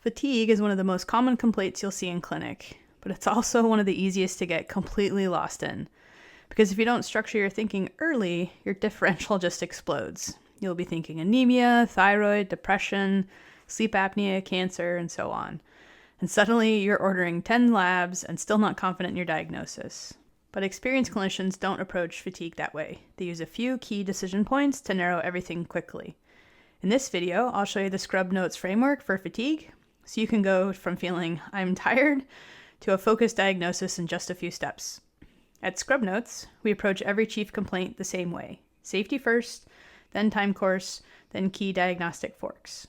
Fatigue is one of the most common complaints you'll see in clinic, but it's also one of the easiest to get completely lost in. Because if you don't structure your thinking early, your differential just explodes. You'll be thinking anemia, thyroid, depression, sleep apnea, cancer, and so on. And suddenly you're ordering 10 labs and still not confident in your diagnosis. But experienced clinicians don't approach fatigue that way. They use a few key decision points to narrow everything quickly. In this video, I'll show you the ScrubNotes framework for fatigue, so you can go from feeling I'm tired to a focused diagnosis in just a few steps. At ScrubNotes, we approach every chief complaint the same way. Safety first, then time course, then key diagnostic forks.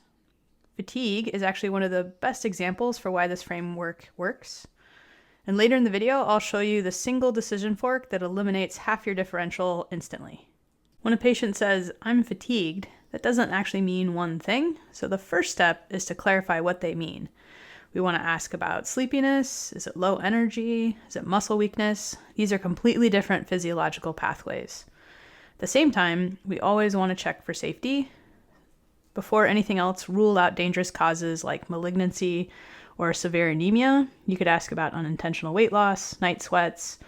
Fatigue is actually one of the best examples for why this framework works. And later in the video, I'll show you the single decision fork that eliminates half your differential instantly. When a patient says, I'm fatigued, that doesn't actually mean one thing, so the first step is to clarify what they mean. We want to ask about sleepiness. Is it low energy? Is it muscle weakness? These are completely different physiological pathways. At the same time, we always want to check for safety. Before anything else, rule out dangerous causes like malignancy or severe anemia. You could ask about unintentional weight loss, night sweats,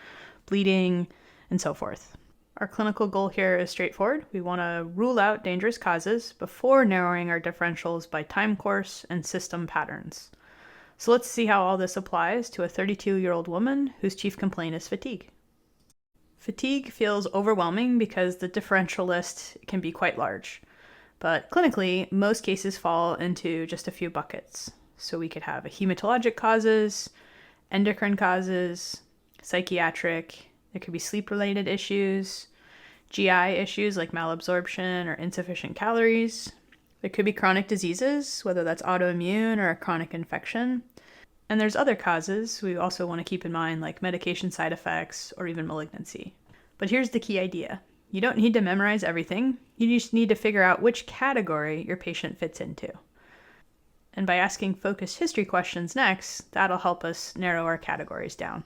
bleeding, and so forth. Our clinical goal here is straightforward. We want to rule out dangerous causes before narrowing our differentials by time course and system patterns. So let's see how all this applies to a 32-year-old woman whose chief complaint is fatigue. Fatigue feels overwhelming because the differential list can be quite large. But clinically, most cases fall into just a few buckets. So we could have hematologic causes, endocrine causes, psychiatric. There could be sleep-related issues, GI issues like malabsorption or insufficient calories. There could be chronic diseases, whether that's autoimmune or a chronic infection. And there's other causes we also want to keep in mind, like medication side effects or even malignancy. But here's the key idea. You don't need to memorize everything. You just need to figure out which category your patient fits into. And by asking focused history questions next, that'll help us narrow our categories down.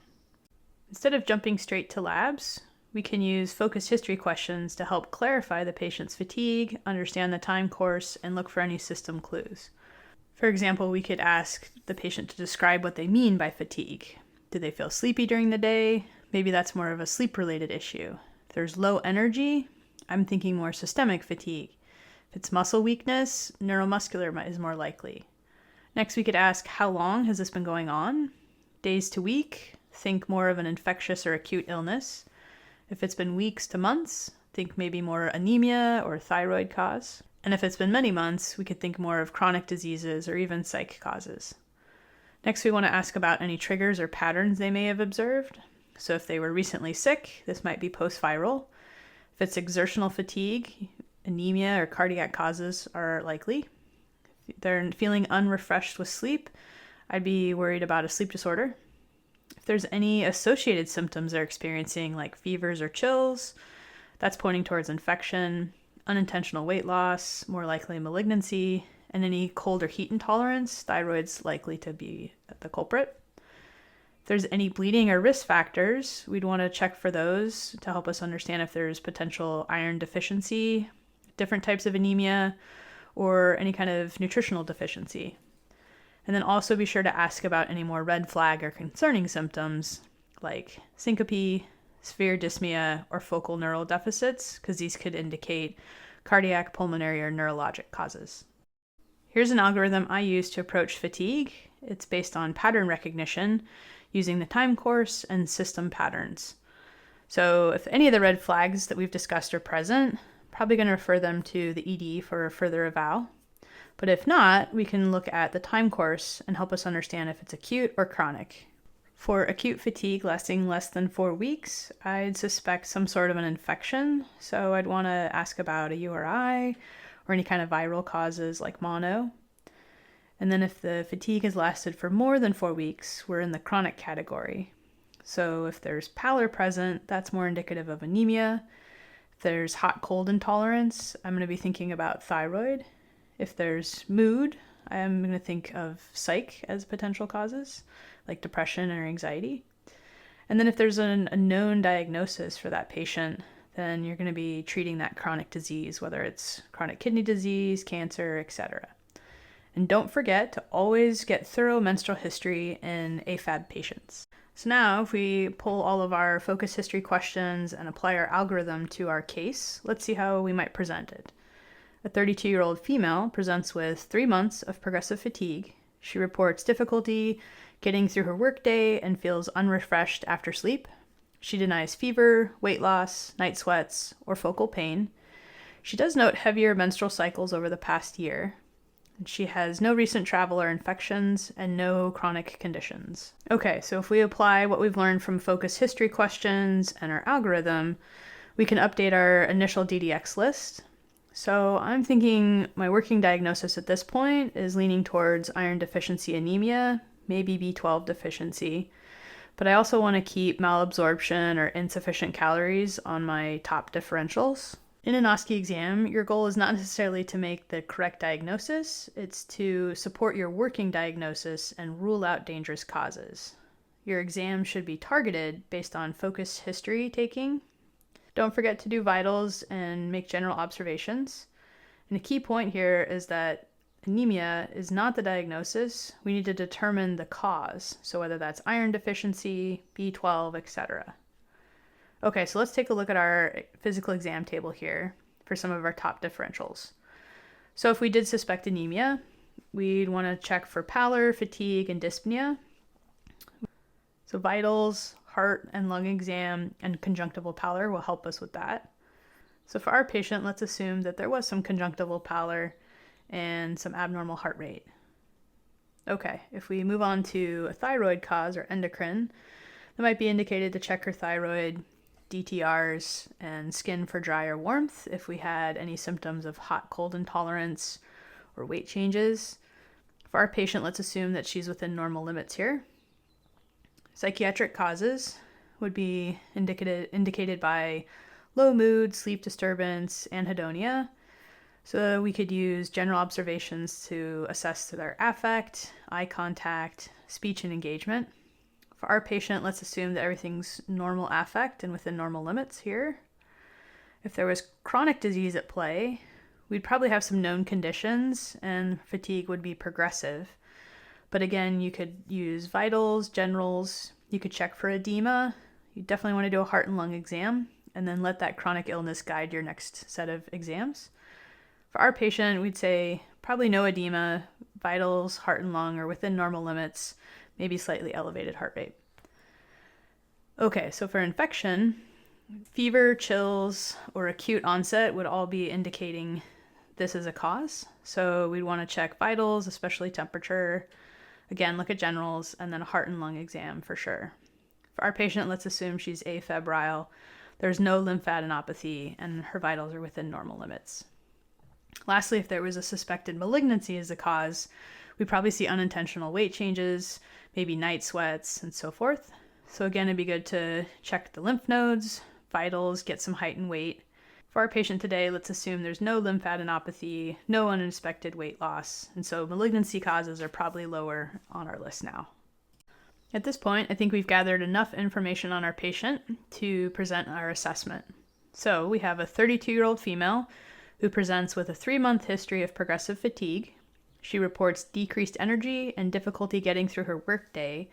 Instead of jumping straight to labs, we can use focused history questions to help clarify the patient's fatigue, understand the time course, and look for any system clues. For example, we could ask the patient to describe what they mean by fatigue. Do they feel sleepy during the day? Maybe that's more of a sleep-related issue. If there's low energy, I'm thinking more systemic fatigue. If it's muscle weakness, neuromuscular is more likely. Next, we could ask, how long has this been going on? Days to week, think more of an infectious or acute illness. If it's been weeks to months, think maybe more anemia or thyroid cause. And if it's been many months, we could think more of chronic diseases or even psych causes. Next, we want to ask about any triggers or patterns they may have observed. So if they were recently sick, this might be post-viral. If it's exertional fatigue, anemia or cardiac causes are likely. If they're feeling unrefreshed with sleep, I'd be worried about a sleep disorder. If there's any associated symptoms they're experiencing, like fevers or chills, that's pointing towards infection, unintentional weight loss, more likely malignancy, and any cold or heat intolerance, thyroid's likely to be the culprit. If there's any bleeding or risk factors, we'd want to check for those to help us understand if there's potential iron deficiency, different types of anemia, or any kind of nutritional deficiency. And then also be sure to ask about any more red flag or concerning symptoms like syncope, severe dyspnea, or focal neural deficits, because these could indicate cardiac, pulmonary, or neurologic causes. Here's an algorithm I use to approach fatigue. It's based on pattern recognition using the time course and system patterns. So if any of the red flags that we've discussed are present, probably going to refer them to the ED for further eval. But if not, we can look at the time course and help us understand if it's acute or chronic. For acute fatigue lasting less than 4 weeks, I'd suspect some sort of an infection. So I'd want to ask about a URI or any kind of viral causes like mono. And then if the fatigue has lasted for more than 4 weeks, we're in the chronic category. So if there's pallor present, that's more indicative of anemia. If there's hot-cold intolerance, I'm going to be thinking about thyroid. If there's mood, I'm going to think of psych as potential causes, like depression or anxiety. And then if there's a known diagnosis for that patient, then you're going to be treating that chronic disease, whether it's chronic kidney disease, cancer, etc. And don't forget to always get thorough menstrual history in AFAB patients. So now if we pull all of our focus history questions and apply our algorithm to our case, let's see how we might present it. A 32-year-old female presents with 3 months of progressive fatigue. She reports difficulty getting through her workday and feels unrefreshed after sleep. She denies fever, weight loss, night sweats, or focal pain. She does note heavier menstrual cycles over the past year. She has no recent travel or infections and no chronic conditions. Okay, so if we apply what we've learned from focus history questions and our algorithm, we can update our initial DDX list. So I'm thinking my working diagnosis at this point is leaning towards iron deficiency anemia, maybe B12 deficiency, but I also want to keep malabsorption or insufficient calories on my top differentials. In an OSCE exam, your goal is not necessarily to make the correct diagnosis, it's to support your working diagnosis and rule out dangerous causes. Your exam should be targeted based on focus history taking. Don't forget to do vitals and make general observations. And a key point here is that anemia is not the diagnosis. We need to determine the cause, so whether that's iron deficiency, B12, etc. Okay, so let's take a look at our physical exam table here for some of our top differentials. So if we did suspect anemia, we'd want to check for pallor, fatigue, and dyspnea. So vitals, heart and lung exam, and conjunctival pallor will help us with that. So for our patient, let's assume that there was some conjunctival pallor and some abnormal heart rate. Okay, if we move on to a thyroid cause or endocrine, that might be indicated to check her thyroid, DTRs, and skin for dry or warmth if we had any symptoms of hot-cold intolerance or weight changes. For our patient, let's assume that she's within normal limits here. Psychiatric causes would be indicated by low mood, sleep disturbance, anhedonia. So we could use general observations to assess their affect, eye contact, speech, and engagement. For our patient, let's assume that everything's normal affect and within normal limits here. If there was chronic disease at play, we'd probably have some known conditions and fatigue would be progressive. But again, you could use vitals, generals, you could check for edema. You definitely want to do a heart and lung exam and then let that chronic illness guide your next set of exams. For our patient, we'd say probably no edema, vitals, heart and lung are within normal limits, maybe slightly elevated heart rate. Okay, so for infection, fever, chills, or acute onset would all be indicating this is a cause. So we'd want to check vitals, especially temperature. Again, look at generals, and then a heart and lung exam for sure. For our patient, let's assume she's afebrile. There's no lymphadenopathy, and her vitals are within normal limits. Lastly, if there was a suspected malignancy as a cause, we'd probably see unintentional weight changes, maybe night sweats, and so forth. So again, it'd be good to check the lymph nodes, vitals, get some height and weight. For our patient today, let's assume there's no lymphadenopathy, no unexpected weight loss, and so malignancy causes are probably lower on our list now. At this point, I think we've gathered enough information on our patient to present our assessment. So we have a 32-year-old female who presents with a 3-month history of progressive fatigue. She reports decreased energy and difficulty getting through her workday,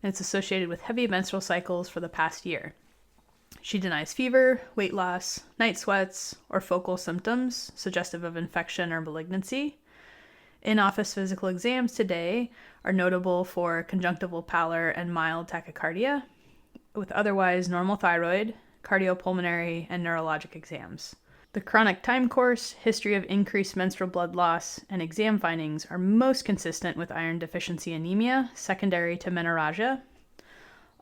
and it's associated with heavy menstrual cycles for the past year. She denies fever, weight loss, night sweats, or focal symptoms suggestive of infection or malignancy. In-office physical exams today are notable for conjunctival pallor and mild tachycardia, with otherwise normal thyroid, cardiopulmonary, and neurologic exams. The chronic time course, history of increased menstrual blood loss, and exam findings are most consistent with iron deficiency anemia, secondary to menorrhagia.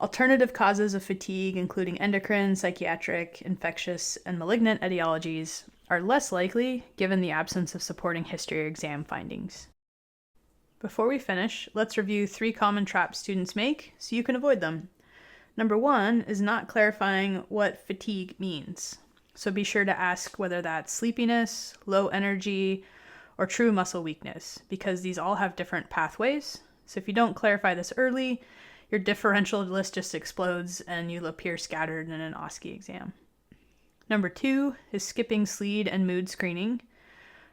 Alternative causes of fatigue, including endocrine, psychiatric, infectious, and malignant etiologies, are less likely given the absence of supporting history or exam findings. Before we finish, let's review 3 common traps students make so you can avoid them. Number 1 is not clarifying what fatigue means. So be sure to ask whether that's sleepiness, low energy, or true muscle weakness, because these all have different pathways. So if you don't clarify this early, your differential list just explodes and you'll appear scattered in an OSCE exam. Number 2 is skipping SLEED and mood screening.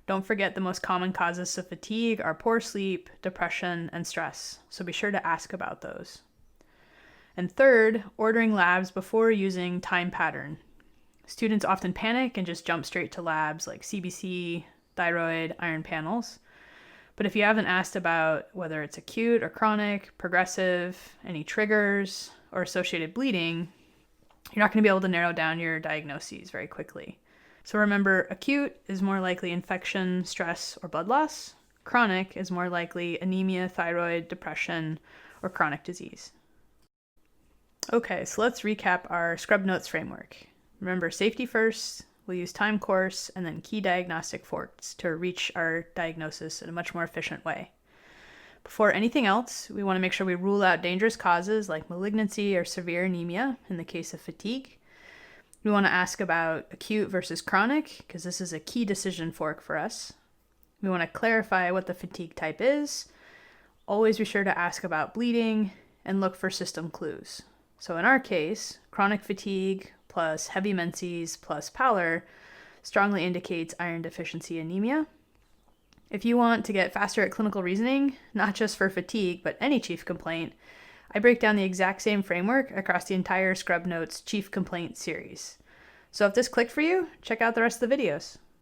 Don't forget the most common causes of fatigue are poor sleep, depression, and stress, so be sure to ask about those. And third, ordering labs before using time pattern. Students often panic and just jump straight to labs like CBC, thyroid, iron panels. But if you haven't asked about whether it's acute or chronic, progressive, any triggers, or associated bleeding, you're not going to be able to narrow down your diagnoses very quickly. So remember, acute is more likely infection, stress, or blood loss. Chronic is more likely anemia, thyroid, depression, or chronic disease. Okay, so let's recap our ScrubNotes framework. Remember, safety first, we'll use time course, and then key diagnostic forks to reach our diagnosis in a much more efficient way. Before anything else, we want to make sure we rule out dangerous causes like malignancy or severe anemia in the case of fatigue. We want to ask about acute versus chronic, because this is a key decision fork for us. We want to clarify what the fatigue type is. Always be sure to ask about bleeding and look for system clues. So in our case, chronic fatigue plus heavy menses plus pallor strongly indicates iron deficiency anemia. If you want to get faster at clinical reasoning, not just for fatigue, but any chief complaint, I break down the exact same framework across the entire ScrubNotes Chief Complaint Series. So if this clicked for you, check out the rest of the videos.